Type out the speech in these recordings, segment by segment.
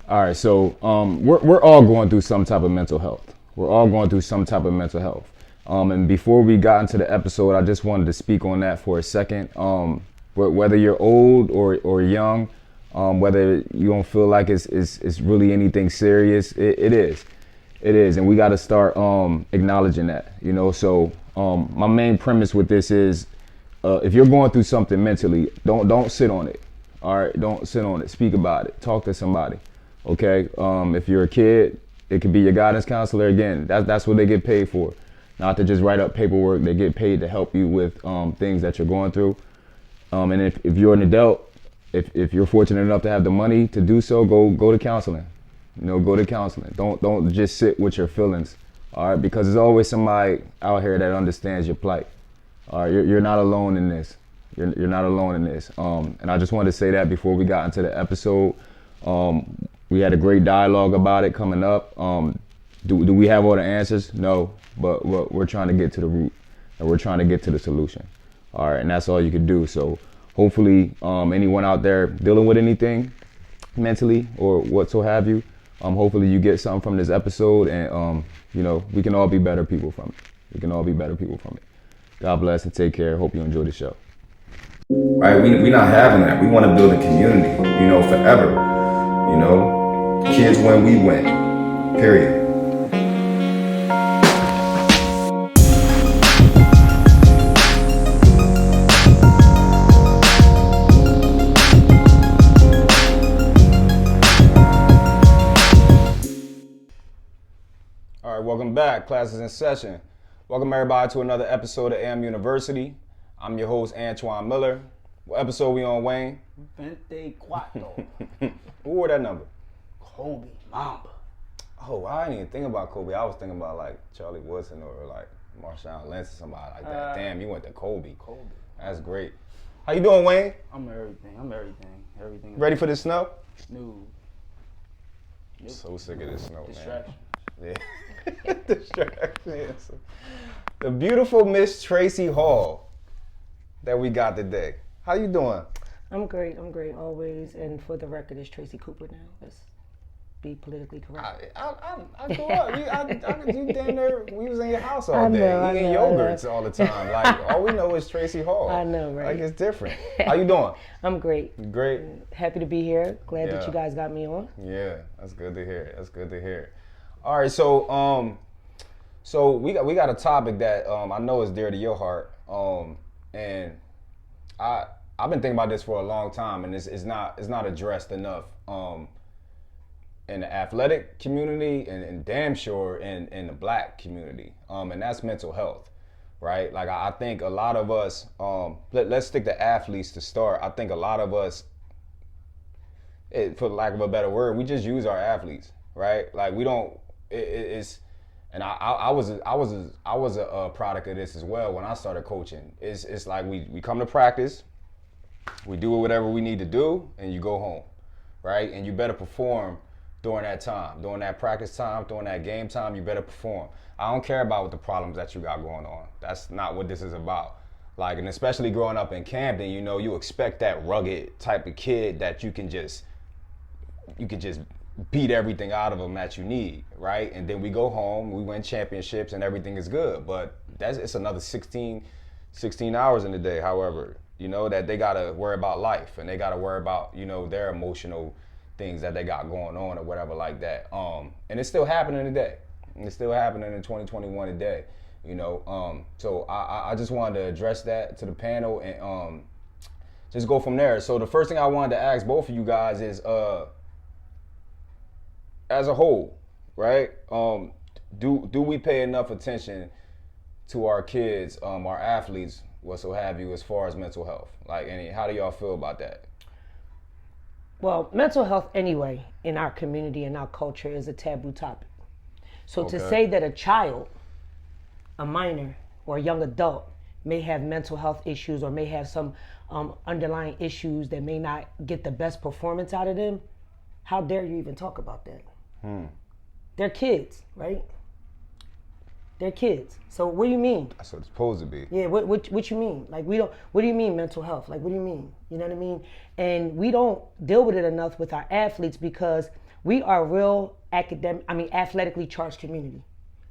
All right, so we're all going through some type of mental health. We're all going through some type of mental health. And before we got into the episode, I just wanted to speak on that for a second. Whether you're old or young, whether you don't feel like it's really anything serious, it is. It is, and we got to start acknowledging that. So my main premise with this is, if you're going through something mentally, don't sit on it. All right, don't sit on it. Speak about it. Talk to somebody. Okay. If you're a kid, it could be your guidance counselor. Again, that's what they get paid for. Not to just write up paperwork. They get paid to help you with things that you're going through. And if you're an adult, if you're fortunate enough to have the money to do so, go to counseling. Go to counseling. Don't just sit with your feelings. All right, because there's always somebody out here that understands your plight. All right, you're not alone in this. You're not alone in this. And I just wanted to say that before we got into the episode. We had a great dialogue about it coming up. Do we have all the answers? No, but we're trying to get to the root, and we're trying to get to the solution. All right, and that's all you can do. So hopefully, anyone out there dealing with anything mentally or what so have you, hopefully you get something from this episode, and we can all be better people from it. We can all be better people from it. God bless and take care. Hope you enjoy the show. Right, we not having that. We want to build a community, forever. Kids win, we win. Period. All right, welcome back. Class is in session. Welcome everybody to another episode of A.M.University. I'm your host, Antoine Miller. What episode we on, Wayne? 24. Who wore that number? Kobe Mamba. Oh, I didn't even think about Kobe. I was thinking about like Charlie Woodson or like Marshawn Lynch or somebody like that. Damn, you went to Kobe. That's great. How you doing, Wayne? I'm everything. Ready for the snow? No. So sick of this snow, Distraction. man. Yeah. Distractions. The beautiful Miss Tracey Hall that we got today. How you doing? I'm great always. And for the record, it's Tracey Cooper now. Let's be politically correct. I grew up. You damn near, we was in your house all day eating yogurts all the time. Like, all we know is Tracey Hall. I know, right? Like, it's different. How you doing? I'm great. Great. Happy to be here. Glad that you guys got me on. Yeah, that's good to hear. All right, so we got a topic that I know is dear to your heart, and I've been thinking about this for a long time, and it's not addressed enough in the athletic community and damn sure in the black community, and that's mental health, right? Like I think a lot of us, let's stick to athletes to start. I think a lot of us, for lack of a better word, we just use our athletes, right? Like we don't. It's and I was a product of this as well when I started coaching. It's like we come to practice, we do whatever we need to do, and you go home, right? And you better perform during that time, during that practice time, during that game time. You better perform. I don't care about what the problems that you got going on. That's not what this is about. Like, and especially growing up in Camden, you expect that rugged type of kid that you can just beat everything out of them that you need, right? And then we go home, we win championships, and everything is good. But it's another 16 hours in the day, however, that they gotta worry about life, and they gotta worry about, their emotional things that they got going on or whatever like that. And it's still happening today. And it's still happening in 2021 today, So I just wanted to address that to the panel and just go from there. So the first thing I wanted to ask both of you guys is, as a whole, right? Do we pay enough attention to our kids, our athletes, what so have you, as far as mental health? Like, how do y'all feel about that? Well, mental health anyway in our community and our culture is a taboo topic. So to say that a child, a minor, or a young adult may have mental health issues or may have some underlying issues that may not get the best performance out of them, how dare you even talk about that? They're kids, right? They're kids. So what do you mean? That's what it's supposed to be. Yeah, what you mean? Like what do you mean mental health? Like what do you mean? You know what I mean? And we don't deal with it enough with our athletes because We are real athletically charged community.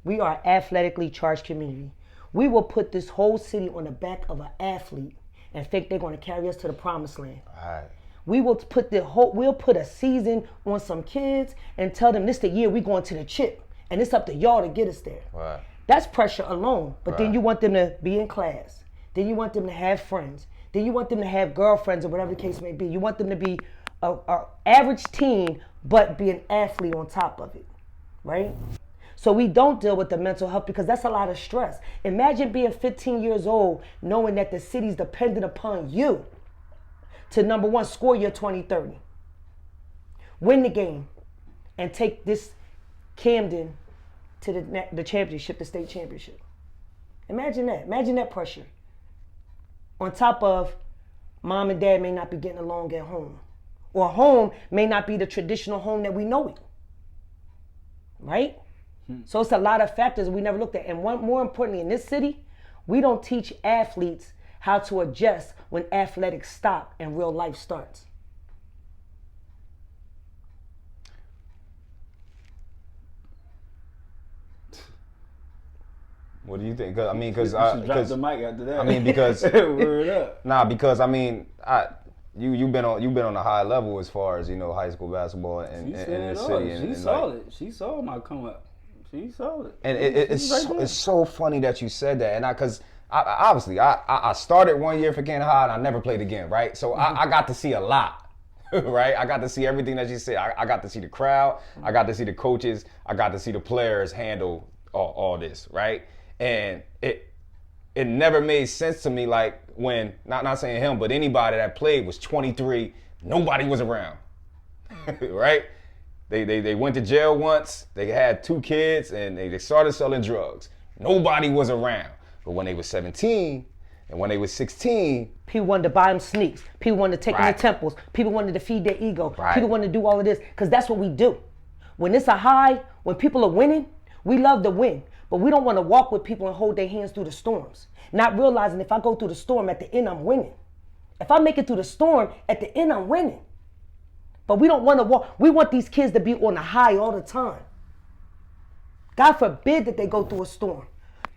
We are athletically charged community. We will put this whole city on the back of an athlete and think they're going to carry us to the promised land. Right. We'll put a season on some kids and tell them this the year we going to the chip, and it's up to y'all to get us there. Right. That's pressure alone. But then you want them to be in class. Then you want them to have friends. Then you want them to have girlfriends or whatever the case may be. You want them to be a average teen, but be an athlete on top of it, right? So we don't deal with the mental health because that's a lot of stress. Imagine being 15 years old, knowing that the city's dependent upon you to, number one, score your 2030, win the game, and take this Camden to the championship, the state championship. Imagine that. Imagine that pressure. On top of mom and dad may not be getting along at home. Or home may not be the traditional home that we know it. Right? So it's a lot of factors we never looked at. And more importantly, in this city, we don't teach athletes how to adjust when athletics stop and real life starts. What do you think? Cause, I mean, because drop the mic after that. I mean, because word up. Nah, because I mean, you've been on a high level as far as high school basketball in the city. She saw my come up. She saw it. And it's so funny that you said that, and because obviously I started 1 year for Camden High and I never played again, right? So I got to see a lot, right? I got to see everything that you said. I got to see the crowd. I got to see the coaches. I got to see the players handle all this, right? And it never made sense to me, like when not saying him, but anybody that played was 23. Nobody was around, right? They went to jail once. They had 2 kids and they started selling drugs. Nobody was around. But when they were 17 and when they were 16, people wanted to buy them sneaks. People wanted to take them Right. to temples. People wanted to feed their ego. Right. People wanted to do all of this because that's what we do. When it's a high, when people are winning, we love to win. But we don't want to walk with people and hold their hands through the storms. Not realizing if I go through the storm, at the end, I'm winning. If I make it through the storm, at the end, I'm winning. But we don't want to walk. We want these kids to be on the high all the time. God forbid that they go through a storm.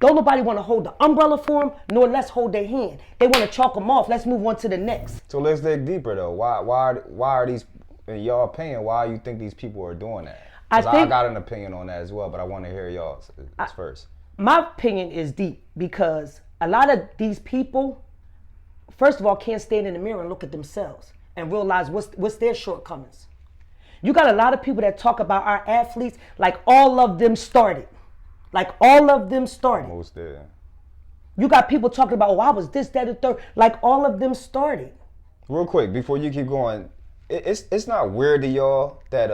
Don't nobody want to hold the umbrella for them, nor let's hold their hand. They want to chalk them off. Let's move on to the next. so let's dig deeper though. Why are these, in your opinion, why you think these people are doing that? 'Cause I got an opinion on that as well, but I want to hear y'all's first. My opinion is deep because a lot of these people, first of all, can't stand in the mirror and look at themselves and realize what's their shortcomings. You got a lot of people that talk about our athletes like all of them started. Like all of them started. Most did. You got people talking about, oh, I was this, that, and third. Like all of them started. Real quick, before you keep going, it's not weird to y'all that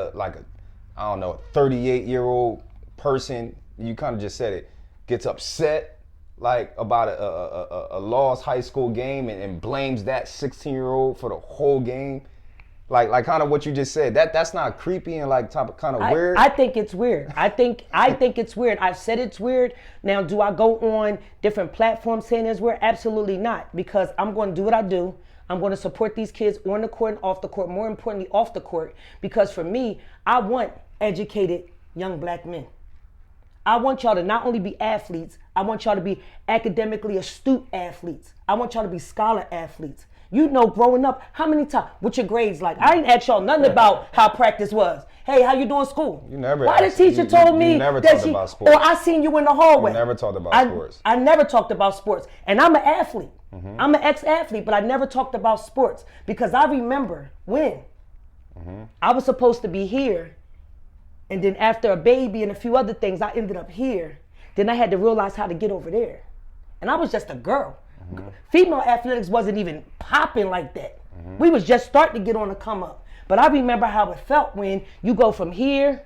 I don't know, 38-year-old person, you kind of just said it, gets upset like about a lost high school game and blames that 16-year-old for the whole game. Like kind of what you just said. That's not creepy and like kind of weird. I think it's weird. I think it's weird. I've said it's weird. Now, do I go on different platforms saying it's weird? Absolutely not. Because I'm going to do what I do. I'm going to support these kids on the court and off the court. More importantly, off the court. Because for me, I want educated young black men. I want y'all to not only be athletes, I want y'all to be academically astute athletes. I want y'all to be scholar athletes. You know, growing up, how many times, what your grades like? I ain't asked y'all nothing about how practice was. Hey, how you doing school? You never Why asked, the teacher told me you never that talked about sports. Or I seen you in the hallway. You never talked about sports. I never talked about sports. And I'm an athlete. I'm an ex-athlete, but I never talked about sports because I remember when I was supposed to be here. And then after a baby and a few other things, I ended up here. Then I had to realize how to get over there. And I was just a girl. Female athletics wasn't even popping like that. We was just starting to get on the come up. But I remember how it felt when you go from here,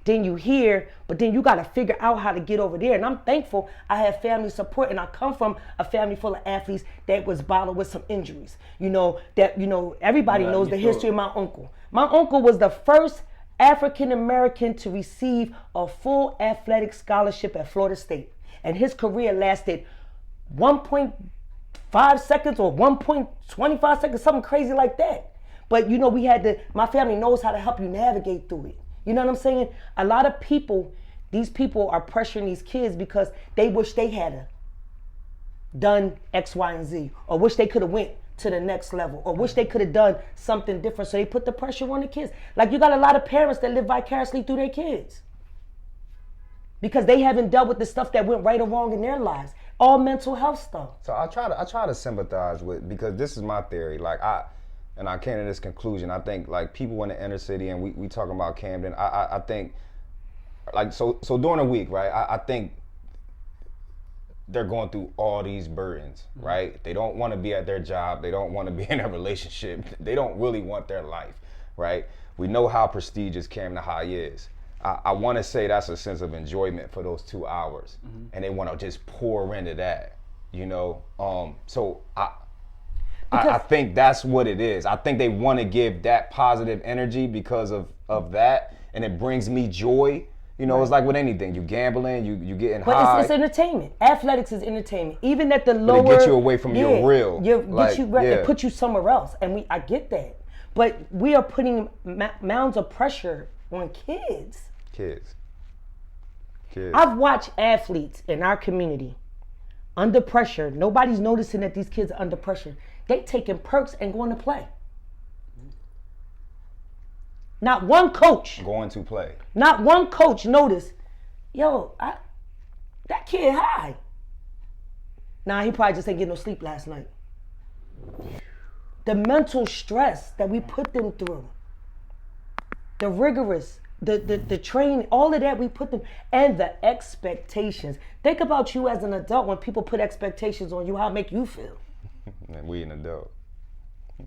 then you here, but then you got to figure out how to get over there. And I'm thankful I have family support, and I come from a family full of athletes that was battled with some injuries. Everybody knows the history of my uncle. My uncle was the first African American to receive a full athletic scholarship at Florida State. And his career lasted 1.5 seconds or 1.25 seconds, something crazy like that. But my family knows how to help you navigate through it. You know what I'm saying? A lot of people, these people are pressuring these kids because they wish they had done X, Y, and Z, or wish they could have went to the next level, or wish they could have done something different. So they put the pressure on the kids. Like, you got a lot of parents that live vicariously through their kids because they haven't dealt with the stuff that went right or wrong in their lives. All mental health stuff. So I try to sympathize with, because this is my theory. Like, I came to this conclusion. I think, like, people in the inner city, and we talking about Camden. I think, like, so during the week, right? I think they're going through all these burdens, right? They don't want to be at their job. They don't want to be in a relationship. They don't really want their life, right? We know how prestigious Camden High is. I want to say that's a sense of enjoyment for those 2 hours, and they want to just pour into that, you know? So I think that's what it is. I think they want to give that positive energy because of that, and it brings me joy. You know, it's like with anything. You gambling, you getting high. But it's entertainment. Athletics is entertainment. Even at the lower, but it gets you away from your real. It puts you somewhere else, and I get that. But we are putting mounds of pressure on kids. Kids. I've watched athletes in our community under pressure. Nobody's noticing that these kids are under pressure. They taking perks and going to play. Not one coach. Going to play. Not one coach noticed, that kid high. Nah, he probably just ain't getting no sleep last night. The mental stress that we put them through, the rigorous, the training, all of that we put them, and the expectations. Think about you as an adult when people put expectations on you, how it make you feel. And we an adult.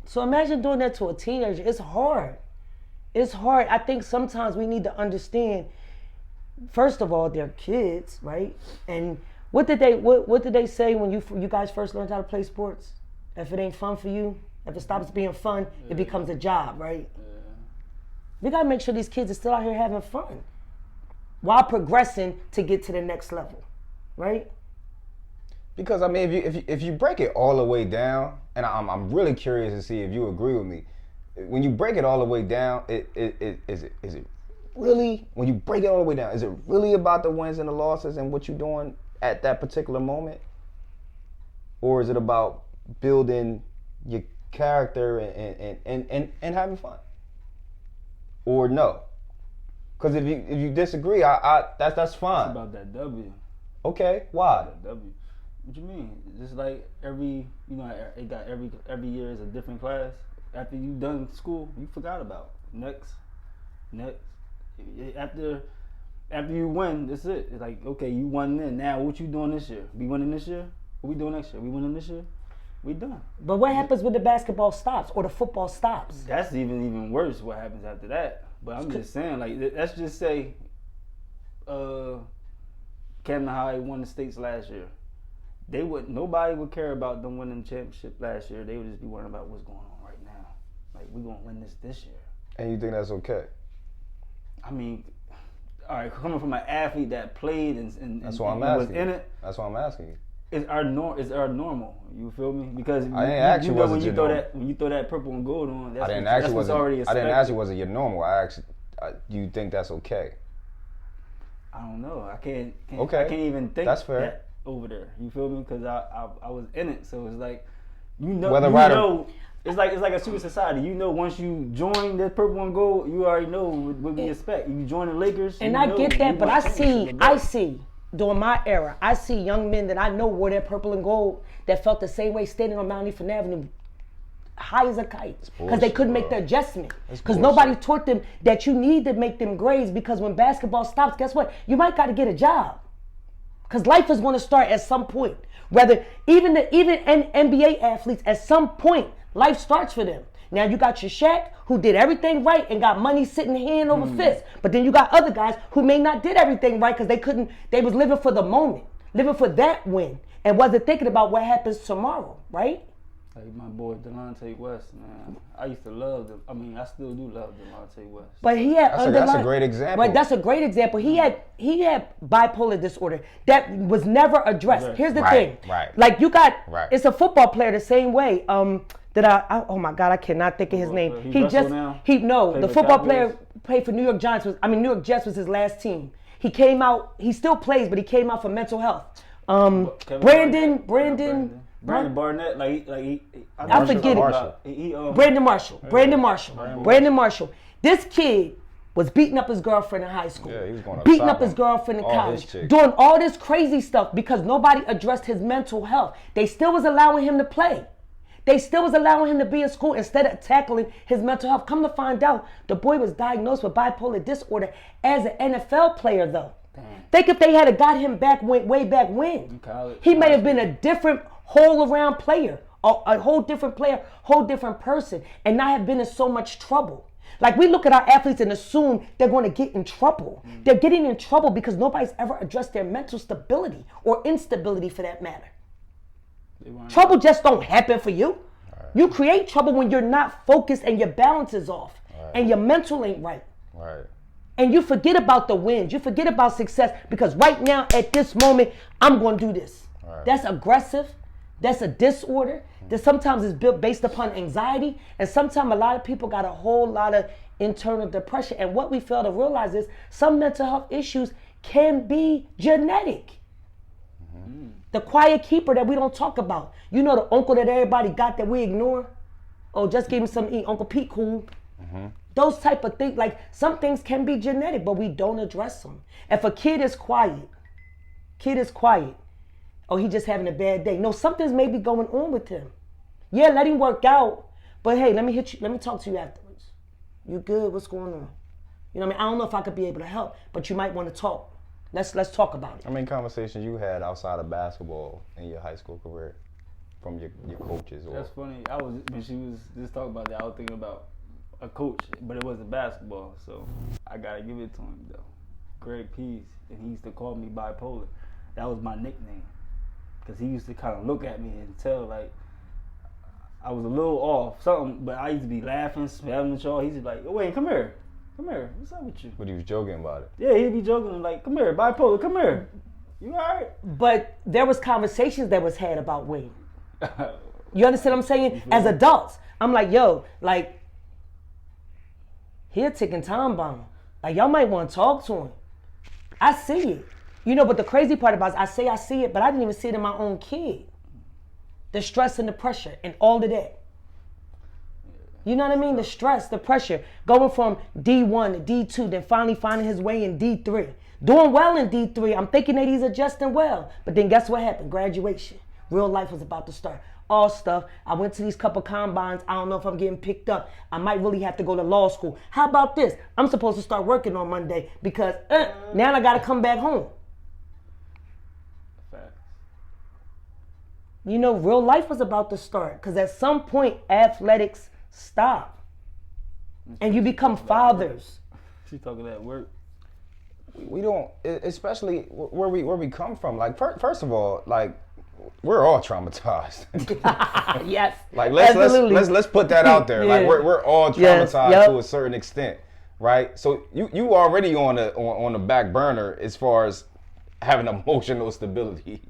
So imagine doing that to a teenager. It's hard. It's hard. I think sometimes we need to understand, first of all, they're kids, right? And what did they say when you guys first learned how to play sports? If it ain't fun for you, if it stops being fun, it becomes a job, right? Yeah. We gotta make sure these kids are still out here having fun while progressing to get to the next level, right? Because I mean, if you break it all the way down, and I'm really curious to see if you agree with me. When you break it all the way down, is it really, when you break it all the way down, is it really about the wins and the losses and what you're doing at that particular moment? Or is it about building your character and having fun? Or no? Because if you disagree, that's fine. It's about that W. Okay, why? That W. What you mean? Just like every year is a different class. After you done school, you forgot about next. After you win, that's it. It's like, okay, you won then. Now what you doing this year? We winning this year? What we doing next year? We winning this year? We done. But what happens when the basketball stops or the football stops? That's even worse. What happens after that? But I'm just saying, like, let's just say, Camden High won the states last year. Nobody would care about them winning the championship last year. They would just be worrying about what's going on right now. Like, we're going to win this year. And you think that's okay? I mean, all right, coming from an athlete that played and that's why I'm was asking in you. it. That's why I'm asking you. It's our normal. You feel me? Because I didn't ask you was when it you your throw normal. when you throw that purple and gold on, that's I didn't ask you was it your normal. I asked, do you think that's okay? I don't know. I can't even think that's fair. that over there. You feel me? Because I was in it, so it's like it's like a secret society. You know, once you join the purple and gold, you already know what we expect. You join the Lakers, and I get that, but I see during my era, I see young men that I know wore that purple and gold that felt the same way standing on Mount Ethan Avenue, high as a kite, because they couldn't make the adjustment. Because nobody taught them that you need to make them grades. Because when basketball stops, guess what? You might got to get a job. Because life is going to start at some point. Whether even NBA athletes, at some point, life starts for them. Now you got your Shaq, who did everything right and got money sitting hand over fist. But then you got other guys who may not did everything right because they was living for the moment, living for that win, and wasn't thinking about what happens tomorrow, right? Like my boy Delonte West, man. I used to love them. I mean, I still do love Delonte West. But he had that's a great example. Right, that's a great example. He had bipolar disorder that was never addressed. Here's the thing. Right. Like you got, Right. It's a football player the same way. Oh my God, I cannot think of his name. He just now? The football player played for New York Jets was his last team. He came out, he still plays, but he came out for mental health. Brandon Barnett, I forget it. Brandon Marshall. This kid was beating up his girlfriend in high school. Yeah, he was going beating up his girlfriend in college, doing all this crazy stuff because nobody addressed his mental health. They still was allowing him to play. They still was allowing him to be in school instead of tackling his mental health. Come to find out, the boy was diagnosed with bipolar disorder as an NFL player, though. Damn. Think if they had got him back way back when. He may have been a different whole around player, a whole different player, whole different person, and not have been in so much trouble. Like, we look at our athletes and assume they're going to get in trouble. They're getting in trouble because nobody's ever addressed their mental stability or instability for that matter. Trouble just don't happen for you. Right. You create trouble when you're not focused and your balance is off and your mental ain't right. Right. And you forget about the wins. You forget about success because right now at this moment, I'm going to do this. Right. That's aggressive. That's a disorder that sometimes is built based upon anxiety. And sometimes a lot of people got a whole lot of internal depression. And what we fail to realize is some mental health issues can be genetic. The quiet keeper that we don't talk about. You know, the uncle that everybody got that we ignore? Oh, just give him something to eat. Uncle Pete cool. Those type of things. Like, some things can be genetic, but we don't address them. If a kid is quiet, oh, he just having a bad day. No, something's maybe going on with him. Yeah, let him work out. But hey, let me talk to you afterwards. You good? What's going on? You know what I mean? I don't know if I could be able to help, but you might want to talk. Let's talk about it. How many conversations you had outside of basketball in your high school career from your coaches? That's funny. When she was just talking about that, I was thinking about a coach, but it wasn't basketball, so I gotta give it to him though. Greg Pease, and he used to call me bipolar. That was my nickname, because he used to kind of look at me and tell like I was a little off, something, but I used to be laughing, smiling at y'all. He's just like, "Oh, Wayne, come here. Come here, what's up with you?" But he was joking about it. Yeah, he'd be joking like, "Come here, bipolar, come here. You all right?" But there was conversations that was had about Wayne. You understand what I'm saying? As adults, I'm like, yo, like, he a ticking time bomb. Like, y'all might want to talk to him. I see it. You know, but the crazy part about it, I see it, but I didn't even see it in my own kid. The stress and the pressure and all of that. You know what I mean? The stress, the pressure, going from D1 to D2, then finally finding his way in D3. Doing well in D3, I'm thinking that he's adjusting well. But then guess what happened? Graduation. Real life was about to start. All stuff. I went to these couple combines. I don't know if I'm getting picked up. I might really have to go to law school. How about this? I'm supposed to start working on Monday because now I got to come back home. You know, real life was about to start because at some point, athletics stop. And you become fathers. She talking that work. We don't, especially where we come from. Like, first of all, like, we're all traumatized. Yes. Like, let's put that out there. Yeah. Like, we're all traumatized to a certain extent, right? So you already on the back burner as far as having emotional stability.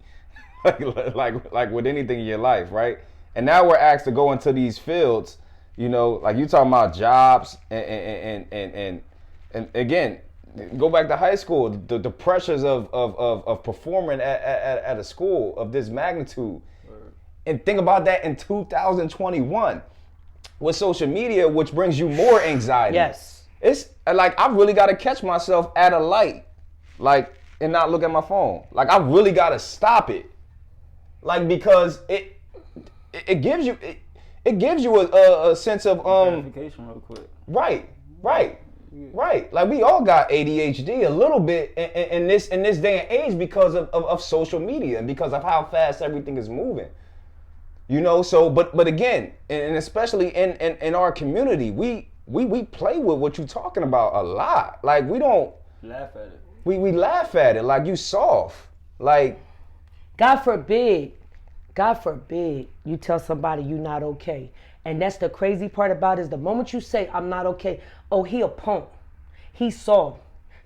like with anything in your life, right? And now we're asked to go into these fields, you know, like you talking about jobs and again, go back to high school, the pressures of performing at a school of this magnitude. And think about that in 2021 with social media, which brings you more anxiety. Yes. It's like, I've really got to catch myself at a light, like, and not look at my phone. Like, I really got to stop it. Like, because it gives you a sense of gratification real quick. Right. Like, we all got ADHD a little bit in this day and age because of social media and because of how fast everything is moving. You know, so but again, and especially in our community, we play with what you're talking about a lot. Like, we don't laugh at it. We laugh at it like you soft. Like, God forbid you tell somebody you're not okay. And that's the crazy part about it is the moment you say, I'm not okay, oh, he a punk. He soft.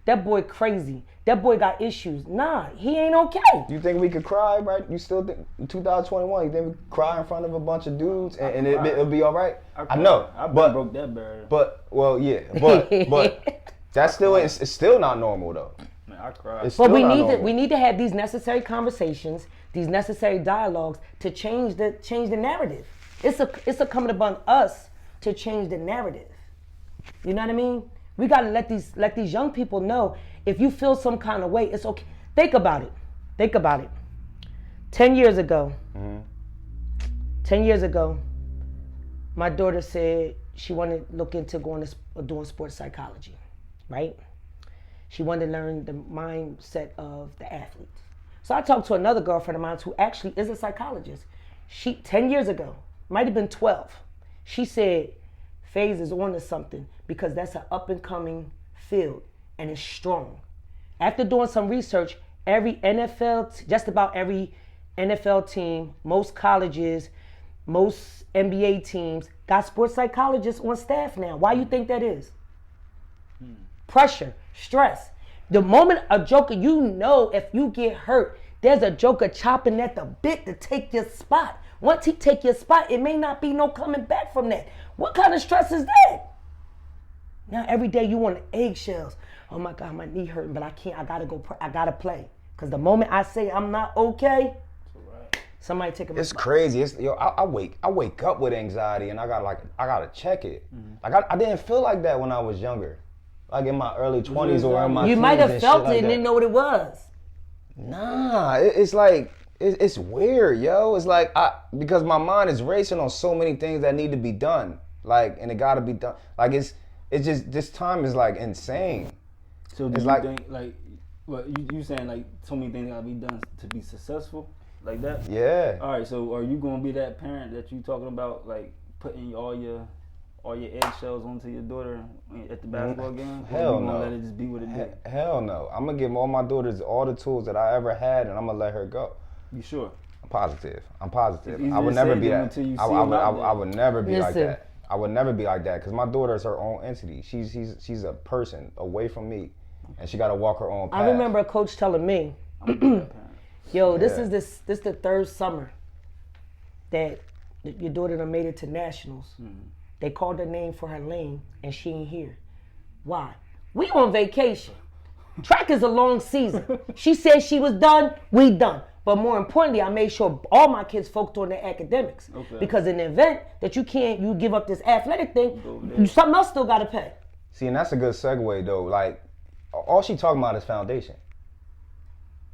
that boy crazy. That boy got issues. Nah, he ain't okay. You think we could cry, right? You still think, 2021, you think we could cry in front of a bunch of dudes and it'll be all right? I know, I but broke that barrier. But, well, yeah, but that's still, it's still not normal, though. Man, I cried. It's still But not normal. we need to have these necessary conversations, these necessary dialogues to change the narrative. It's a coming upon us to change the narrative. You know what I mean? We gotta let these young people know, if you feel some kind of way, it's okay. Think about it. 10 years ago, 10 years ago, my daughter said she wanted to look into doing sports psychology, right? She wanted to learn the mindset of the athletes. So I talked to another girlfriend of mine who actually is a psychologist. 10 years ago, might have been 12. She said, FaZe is on to something because that's an up and coming field and it's strong. After doing some research, just about every NFL team, most colleges, most NBA teams got sports psychologists on staff now. Why you think that is? Pressure, stress. The moment a joker, if you get hurt, there's a joker chopping at the bit to take your spot. Once he take your spot, it may not be no coming back from that. What kind of stress is that? Now every day you want eggshells. Oh my God, my knee hurting, but I can't. I gotta play. Because the moment I say I'm not okay, somebody take a. It's crazy. I wake up with anxiety and I gotta check it. Like I didn't feel like that when I was younger, like in my early 20s or in my teens. You might have felt like it and didn't know what it was. Nah, it's like it's weird, yo. It's like because my mind is racing on so many things that need to be done, like, and it gotta be done. Like it's just this time is like insane. So do you think like what you saying, like so many things gotta be done to be successful, like that? Yeah. All right. So are you gonna be that parent that you talking about, like putting all your eggshells onto your daughter at the basketball game? Hell or you no. gonna let it just be what it is? Hell no. I'm gonna give all my daughters all the tools that I ever had, and I'm gonna let her go. You sure? I'm positive. It's I would easier never said be than that. until you see I would never be like Listen. that. I would never be like that because my daughter is her own entity. She's a person away from me, and she got to walk her own path. I remember a coach telling me, "Yo, this is the third summer that your daughter done made it to nationals. They called her name for her lane, and she ain't here. Why? We on vacation. Track is a long season. She said she was done. We done. But more importantly, I made sure all my kids focused on their academics. Okay. Because in the event that you give up this athletic thing, something else still got to pay." See, and that's a good segue though. Like, all she talking about is foundation.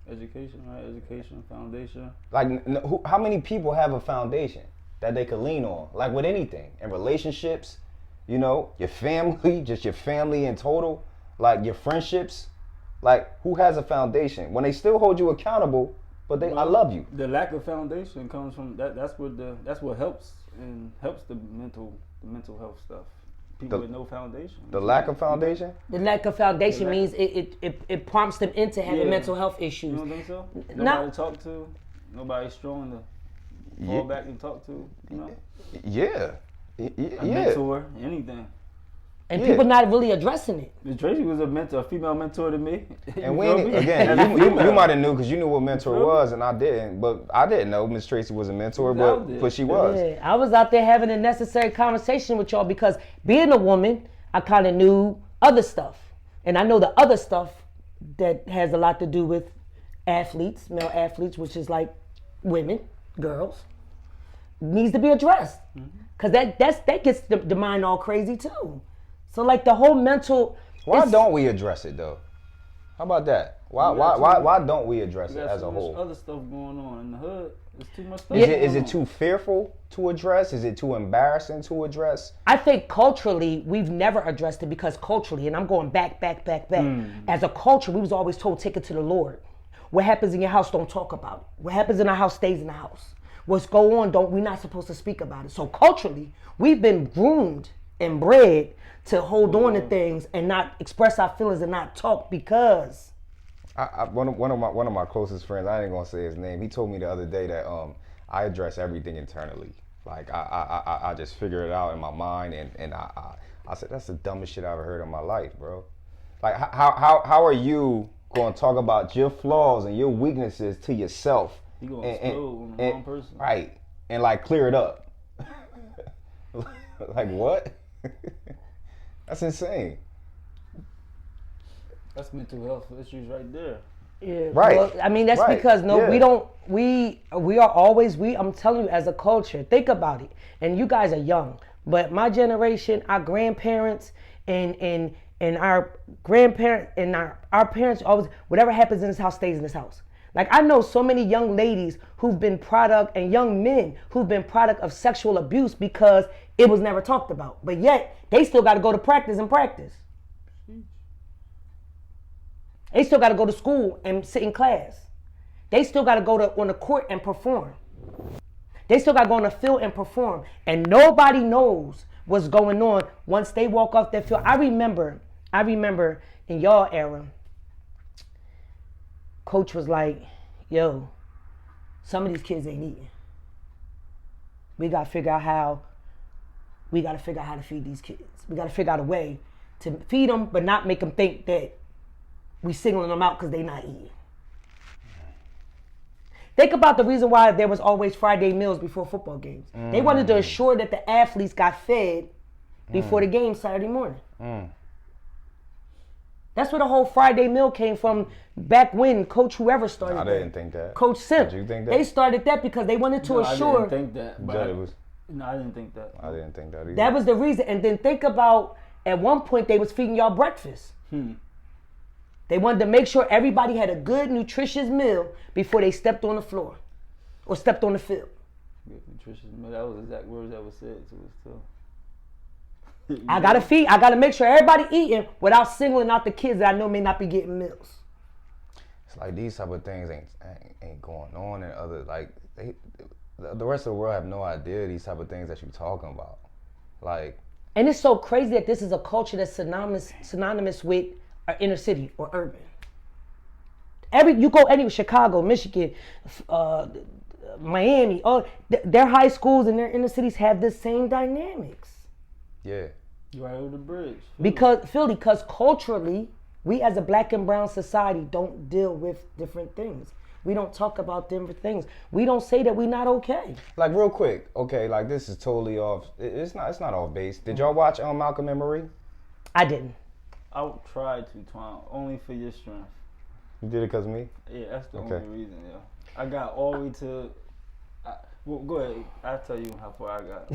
Education, right? Education, foundation. Like, how many people have a foundation that they could lean on? Like with anything, in relationships, your family, just your family in total, like your friendships. Like, who has a foundation when they still hold you accountable? But I love you. The lack of foundation comes from that. That's what helps the mental health stuff. People with no foundation. The lack of foundation. The lack of foundation means it prompts them into having mental health issues. You don't think so? Nobody to talk to. Nobody strong to fall back and talk to. Yeah. A mentor, anything. And people not really addressing it. Tracey was a female mentor to me. And you might have knew because you knew what mentor was, and I didn't. But I didn't know Miss Tracey was a mentor, but she was. Yeah, I was out there having a necessary conversation with y'all because being a woman, I kind of knew other stuff, and I know the other stuff that has a lot to do with athletes, male athletes, which is like women, girls, needs to be addressed because that gets the mind all crazy too. So like the whole mental. Why don't we address it though? How about that? Why don't we address it as a whole? There's other stuff going on in the hood. There's too much stuff. Is it too fearful to address? Is it too embarrassing to address? I think culturally we've never addressed it because culturally, and I'm going back. As a culture, we was always told take it to the Lord. What happens in your house, don't talk about it. What happens in our house stays in the house. What's going on, we're not supposed to speak about it. So culturally, we've been groomed and bred to hold on to things and not express our feelings and not talk because. One of my closest friends, I ain't gonna say his name. He told me the other day that I address everything internally. Like I just figure it out in my mind, and I said that's the dumbest shit I ever heard in my life, bro. Like how are you going to talk about your flaws and your weaknesses to yourself? You gonna explode on the wrong person, right? And like clear it up. Like what? That's insane. That's mental health issues right there. Yeah, right. Well, I mean, that's because we are always, I'm telling you, as a culture, think about it. And you guys are young, but my generation, our grandparents and our grandparents and our parents always, whatever happens in this house stays in this house. Like I know so many young ladies who've been product and young men who've been product of sexual abuse because it was never talked about. But yet they still got to go to practice and practice. They still got to go to school and sit in class. They still got to go on the court and perform. They still got to go on the field and perform. And nobody knows what's going on once they walk off that field. I remember in y'all era, coach was like, yo, some of these kids ain't eating. We got to figure out how to feed these kids. We got to figure out a way to feed them, but not make them think that we singling them out because they not eating. Think about the reason why there was always Friday meals before football games. They wanted to assure that the athletes got fed before the game Saturday morning. That's where the whole Friday meal came from back when Coach whoever started I didn't think that. Coach Simp. Did you think that? They started that because they wanted to assure. I didn't think that. But No, I didn't think that. I didn't think that either. That was the reason. And then think about, at one point they was feeding y'all breakfast. They wanted to make sure everybody had a good, nutritious meal before they stepped on the floor or stepped on the field. Good nutritious meal. That was exact words that was said to us too. I gotta make sure everybody eating without singling out the kids that I know may not be getting meals. It's like these type of things ain't going on, and other the rest of the world have no idea these type of things that you're talking about. Like, and it's so crazy that this is a culture that's synonymous with inner city or urban. You go anywhere, Chicago, Michigan, Miami, their high schools and their inner cities have the same dynamics. yeah. Right over the bridge. Because culturally, we as a black and brown society don't deal with different things. We don't talk about different things. We don't say that we're not okay. Like real quick, okay, like this is totally off. It's not off base. Did y'all watch Malcolm and Marie? I didn't. I would try to, Twan, only for your strength. You did it because of me? Yeah, that's the Okay. only reason, yeah. I got all the way to. Well, go ahead. I'll tell you how far I got.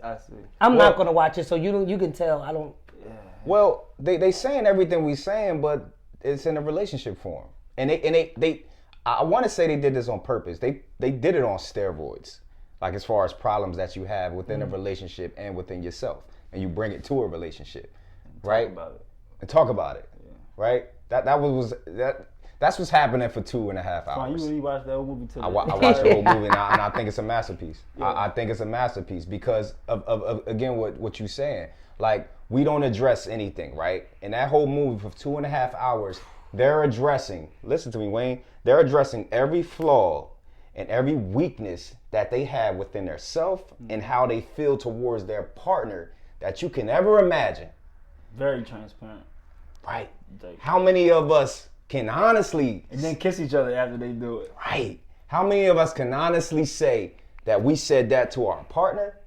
I see. I'm not gonna watch it, so you can tell I don't. Yeah. Well, they saying everything we saying, but it's in a relationship form, and they I want to say they did this on purpose. They did it on steroids, like as far as problems that you have within a relationship and within yourself, and you bring it to a relationship, right? Talk about it, yeah. Right? That's what's happening for 2.5 hours. You really watched that whole movie today? I watched the whole movie now, and I think it's a masterpiece. Yeah. I think it's a masterpiece because of again what you're saying. Like, we don't address anything, right? In that whole movie for 2.5 hours, they're addressing, listen to me, Wayne, they're addressing every flaw and every weakness that they have within their self and how they feel towards their partner that you can ever imagine. Very transparent. Right. How many of us can honestly... And then kiss each other after they do it. Right. How many of us can honestly say that we said that to our partner,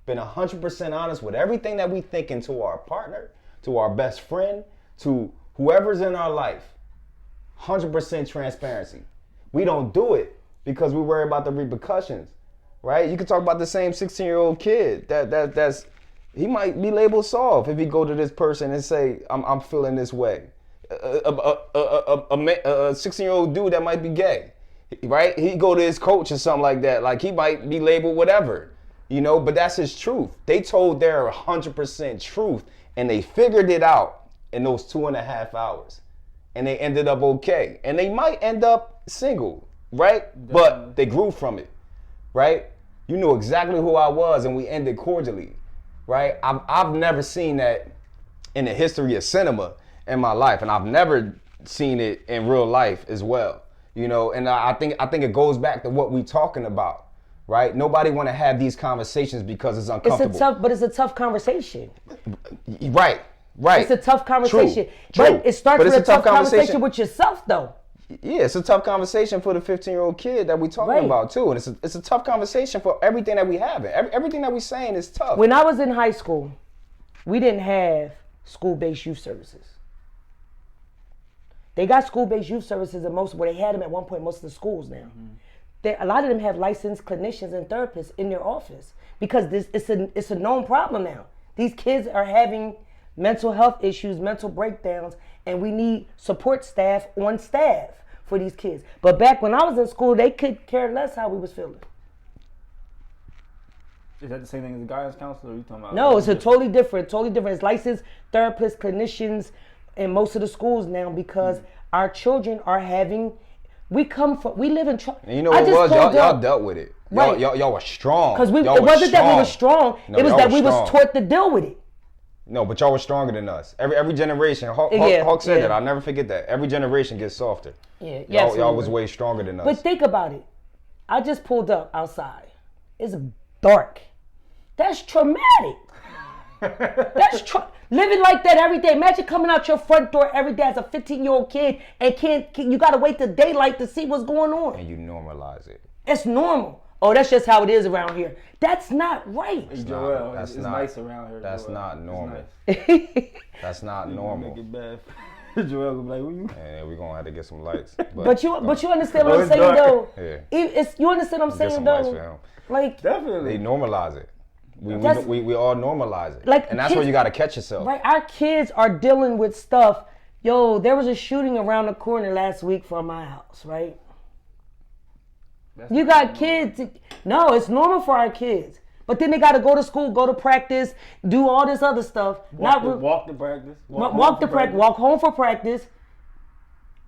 been 100% honest with everything that we thinking to our partner, to our best friend, to whoever's in our life? 100% transparency. We don't do it because we worry about the repercussions, right? You can talk about the same 16-year-old kid that's he might be labeled soft if he go to this person and say, I'm feeling this way. A 16-year-old dude that might be gay, right? He go to his coach or something like that. Like, he might be labeled whatever, but that's his truth. They told their 100% truth and they figured it out in those 2.5 hours. And they ended up okay. And they might end up single, right? Definitely. But they grew from it, right? You knew exactly who I was and we ended cordially, right? I've never seen that in the history of cinema in my life. And I've never seen it in real life as well, And I think it goes back to what we're talking about, right? Nobody want to have these conversations because it's uncomfortable. It's a tough conversation. Right. Right. It's a tough conversation. True. But it starts But with it's a tough conversation with yourself, though. Yeah, it's a tough conversation for the 15-year-old kid that we talking Right. about too, and it's a tough conversation for everything that we have. Everything that we saying is tough. When I was in high school, we didn't have school-based youth services. They got school-based youth services in they had them at one point, most of the schools now. A lot of them have licensed clinicians and therapists in their office because it's a known problem now. These kids are having mental health issues, mental breakdowns, and we need support staff on staff for these kids. But back when I was in school, they could care less how we was feeling. Is that the same thing as a guidance counselor? Or are you talking about? No, it's totally different. It's licensed therapists, clinicians in most of the schools now because our children are having. We live in. And you know what it was? Y'all dealt with it. Right. Y'all were strong. Because it wasn't that we were strong. No, it was that we strong. was taught to deal with it. No, but y'all were stronger than us. Every generation. Hawk said that. I'll never forget that. Every generation gets softer. Yeah, y'all was way stronger than us. But think about it. I just pulled up outside. It's dark. That's traumatic. Living like that every day. Imagine coming out your front door every day as a 15-year-old kid and you gotta wait till daylight to see what's going on. And you normalize it. It's normal. Oh, that's just how it is around here. That's not right. It's nice around here. That's Joel. not normal. But That's not normal. Make it bad. Joel gonna be like, "Who you?" And we're gonna have to get some lights. you understand what I'm saying though. Yeah. You understand what I'm Get saying some lights for though. him. Like Definitely. They normalize it. We all normalize it. Like and that's kids, where you gotta catch yourself. Right, our kids are dealing with stuff. Yo, there was a shooting around the corner last week from my house, right? You got kids. No, it's normal for our kids. But then they got to go to school, go to practice, do all this other stuff. Walk to practice. Walk home for practice.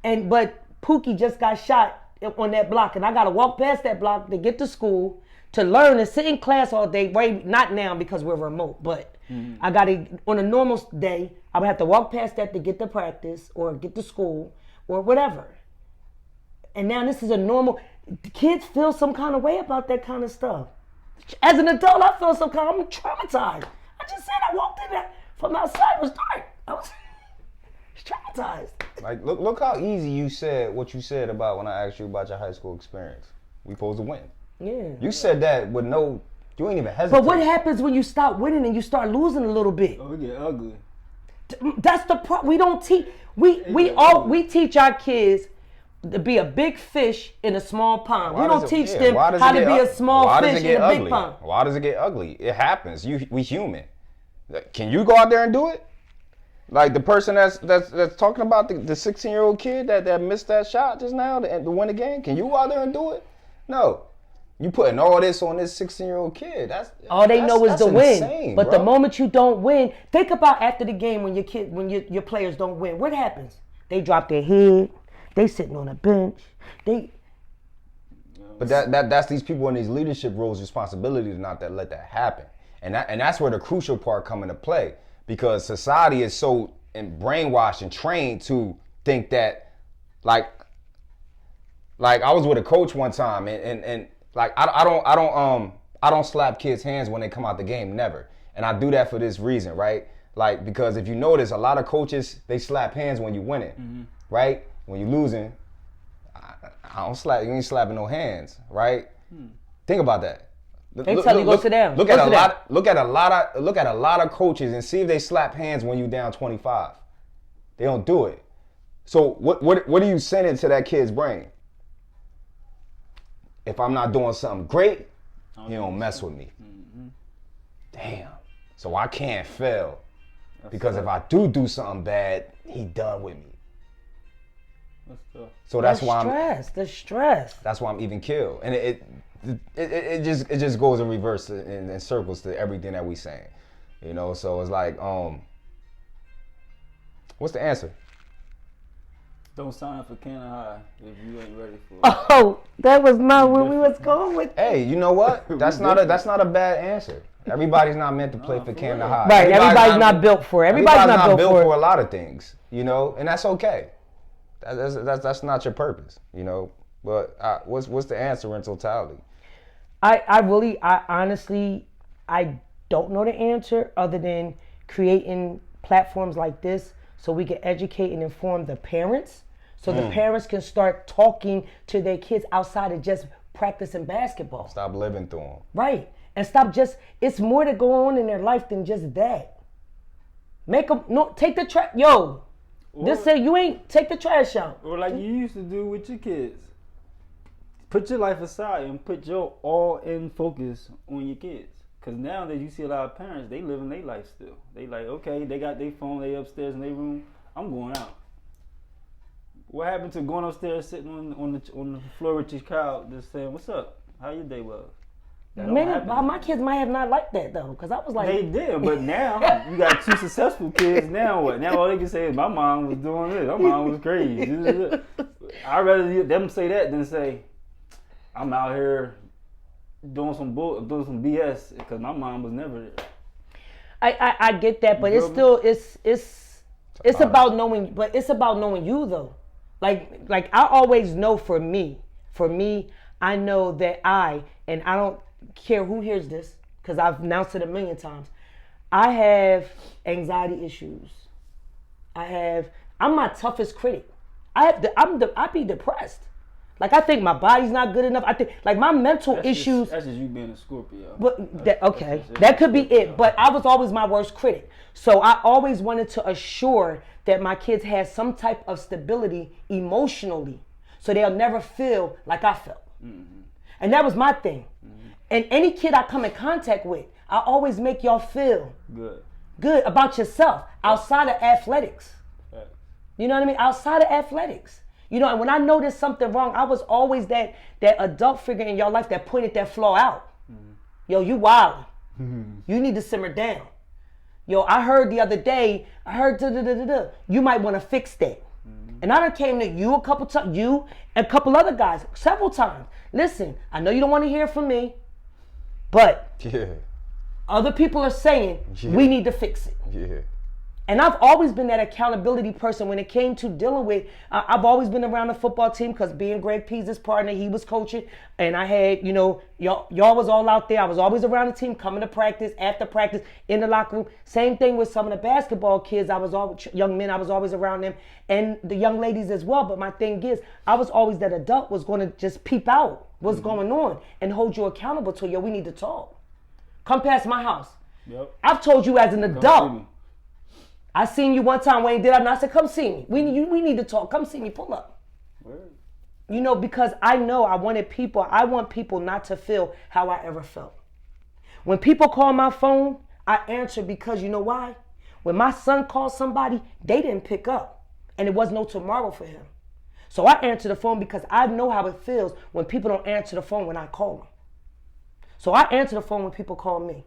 But Pookie just got shot on that block, and I got to walk past that block to get to school, to learn and sit in class all day. Right, not now because we're remote, but I got to, on a normal day, I would have to walk past that to get to practice or get to school or whatever. And now this is a normal. Kids feel some kind of way about that kind of stuff. As an adult, I feel some kind of, I'm traumatized. I just said I walked in there from outside, it was dark. I was traumatized. Like, look how easy you said what you said about when I asked you about your high school experience. We supposed to win. Yeah. You said that with you ain't even hesitate. But what happens when you stop winning and you start losing a little bit? Oh, it get ugly. That's the problem. We don't teach. We teach our kids to be a big fish in a small pond. We don't teach them how to be a small fish in a big pond. Why does it get ugly? It happens. We human. Can you go out there and do it? Like the person that's talking about the 16-year-old kid that missed that shot just now to win the game. Can you go out there and do it? No. You putting all this on this 16-year-old kid. All they know is the insane, win. But bro. the moment you don't win, think about after the game when your players don't win. What happens? They drop their head. They sitting on a bench. But that's these people in these leadership roles' responsibility to not let that happen. And that's where the crucial part come into play, because society is so brainwashed and trained to think that like I was with a coach one time and like I don't slap kids' hands when they come out the game, never. And I do that for this reason, right? Like, because if you notice, a lot of coaches, they slap hands when you winning, right? When you losing, I don't slap. You ain't slapping no hands, right? Think about that. They tell you go sit down. Look at a lot of coaches and see if they slap hands when you down 25. They don't do it. So what are you sending to that kid's brain? If I'm not doing something great, you don't mess with me. Damn. So I can't fail, because if I do something bad, he done with me. So that's why the stress. That's why I'm even killed, and it just goes in reverse in circles to everything that we saying, you know. So it's like, what's the answer? Don't sign up for Camden High if you ain't ready for it. Oh, that was not where we was going with. Hey, you know what? That's not a bad answer. Everybody's not meant to play for Camden High. Right, everybody's not built for it. Everybody's not built for a lot of things, you know, and that's okay. That's not your purpose, you know. But what's the answer in totality? I honestly, I don't know the answer other than creating platforms like this so we can educate and inform the parents, so the parents can start talking to their kids outside of just practicing basketball. Stop living through them. Right. And stop just, it's more to go on in their life than just that. Make them, no, take the trash, just say you ain't, take the trash out. Or like you used to do with your kids. Put your life aside and put your all-in focus on your kids. Because nowadays you see a lot of parents, they living their life still. They like, okay, they got their phone, they upstairs in their room, I'm going out. What happened to going upstairs, sitting on the floor with your child, just saying, what's up? How your day was? My kids might have not liked that though, because I was like... They did, but now you got 2 successful kids, now what? Now all they can say is, my mom was doing this, my mom was crazy. I'd rather them say that than say, I'm out here doing some BS because my mom was never there. I get that, but it's still it's about knowing. But it's about knowing you though. Like I always know for me, I know that I don't care who hears this because I've announced it a million times. I have anxiety issues. I'm my toughest critic. I be depressed. Like I think my body's not good enough. I think like my mental issues. That's just you being a Scorpio. But that could be it. But I was always my worst critic. So I always wanted to assure that my kids had some type of stability emotionally, so they'll never feel like I felt. Mm-hmm. And that was my thing. Mm-hmm. And any kid I come in contact with, I always make y'all feel good about yourself outside of athletics. Right. You know what I mean? Outside of athletics. You know, and when I noticed something wrong, I was always that adult figure in your life that pointed that flaw out. Mm-hmm. Yo, you wild. Mm-hmm. You need to simmer down. Yo, I heard the other day, you might want to fix that. Mm-hmm. And I done came to you a couple times, you and a couple other guys, several times. Listen, I know you don't want to hear from me, but other people are saying we need to fix it. Yeah. And I've always been that accountability person when it came to dealing with, I've always been around the football team because being Greg Pease's partner, he was coaching. And I had, y'all was all out there. I was always around the team, coming to practice, after practice, in the locker room. Same thing with some of the basketball kids. I was always, young men, I was always around them. And the young ladies as well. But my thing is, I was always that adult was going to just peep out what's going on and hold you accountable to, we need to talk. Come past my house. Yep. I've told you as an adult. I seen you one time, Wayne, did I not? I said, come see me. We need to talk. Come see me. Pull up. Word. Because I want people not to feel how I ever felt. When people call my phone, I answer because you know why? When my son called somebody, they didn't pick up. And it was no tomorrow for him. So I answer the phone because I know how it feels when people don't answer the phone when I call them. So I answer the phone when people call me.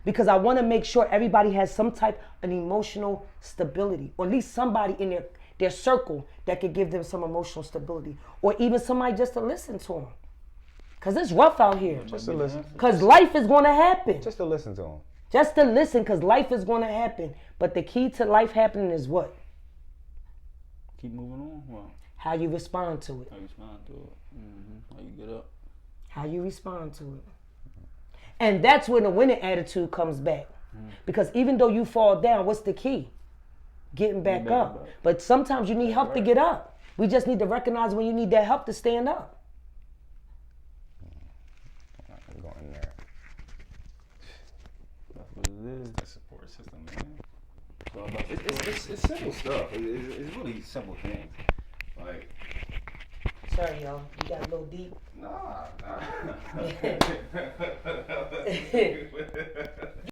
Because I want to make sure everybody has some type of emotional stability, or at least somebody in their circle that could give them some emotional stability, or even somebody just to listen to them. Because it's rough out here. Just to listen. Because life is going to happen. Just to listen to them. Just to listen, because life is going to happen. But the key to life happening is what? Keep moving on. Well, how you respond to it. How you respond to it. Mm-hmm. How you get up. How you respond to it. And that's when the winning attitude comes back. Because even though you fall down, what's the key? Getting back up. But sometimes you need help to get up. We just need to recognize when you need that help to stand up. I'm going there. That's what it is. The support system, man. It's simple stuff. It's really simple things. Like, sorry, y'all. You got a little deep. Nah.